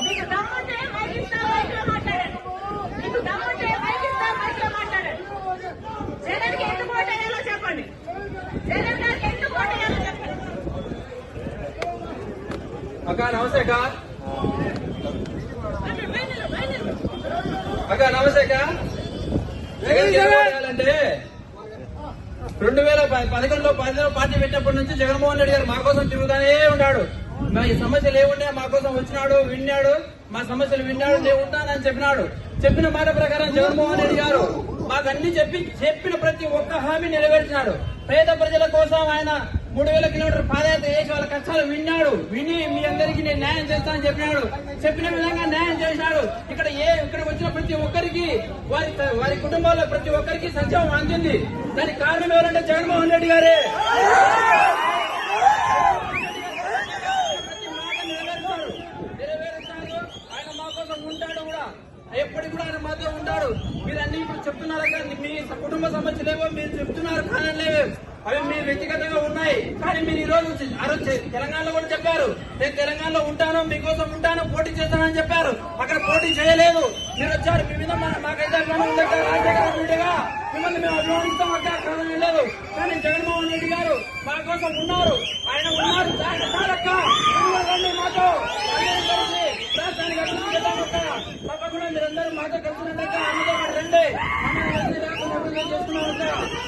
మీకు దమ్ముంటే మైక్ ఇస్తా మైక్లో మాట్లాడండి. మీకు దమ్ముంటే మైక్ ఇస్తా మైక్లో మాట్లాడండి. జగన్ కి ఎందుకు ఓటేయాలో చెప్పండి. జగన్ గారికి ఎందుకు ఓటేయాలో చెప్పండి. అక్క నమస్తే అక్క. అక్క నమస్తే అక్క. అంటే 2011లో పార్టీ పెట్టినప్పటి నుంచి జగన్మోహన్ రెడ్డి గారు మా కోసం తిరుగుతానే ఉన్నాడు. మా సమస్యలు ఏముండే మా కోసం వచ్చినాడు, విన్నాడు, మా సమస్యలు విన్నాడు, నేను ఉంటానని చెప్పినాడు. చెప్పిన మాట ప్రకారం జగన్మోహన్ రెడ్డి గారు మాకు అన్ని చెప్పిన ప్రతి ఒక్క హామీ నెరవేర్చినాడు. పేద ప్రజల కోసం ఆయన 3000 కిలోమీటర్ పాదయాత్ర చేసి వాళ్ళ కష్టాలు విని మీ అందరికీ నేను న్యాయం చేస్తానని చెప్పినాడు. చెప్పిన విధంగా న్యాయం చేసినాడు. ఇక్కడ వచ్చిన ప్రతి ఒక్కరికి వారి కుటుంబాల్లో ప్రతి ఒక్కరికి సంక్షేమం అందింది. దానికి కారణం ఎవరంటే జగన్మోహన్ రెడ్డి గారే. నెరవేరుస్తాడు. ఆయన మా కోసం ఉంటాడు కూడా, ఎప్పటికి కూడా ఆయన మాతో ఉంటాడు. మీరు అన్ని ఇప్పుడు చెప్తున్నారు కదా, మీ కుటుంబ సమస్యలేవో మీరు చెప్తున్నారు, కారణలేవో అవి మీరు వ్యక్తిగతంగా ఉన్నాయి. కానీ మీరు ఈ రోజు తెలంగాణలో కూడా చెప్పారు, నేను తెలంగాణలో ఉంటాను, మీకోసం ఉంటాను, పోటీ చేస్తానని చెప్పారు. అక్కడ పోటీ చేయలేదు. మీరు వచ్చారు, మీ మీద మాకైతే అభిమానం ఉండగా రాజశేఖర రెడ్డిగా మిమ్మల్ని మేము అభిమానిస్తాం అక్క, కారణం లేదు. కానీ జగన్మోహన్ రెడ్డి గారు మా కోసం ఉన్నారు. ఆయన ఉన్నారు చాలక్క, మాతో రాష్ట్రానికి అభివృద్ధి చేద్దామక్క. తప్పకుండా మీరందరూ మాతో కలిసినట్టు రండి, అభివృద్ధి చేసుకున్నామక్క.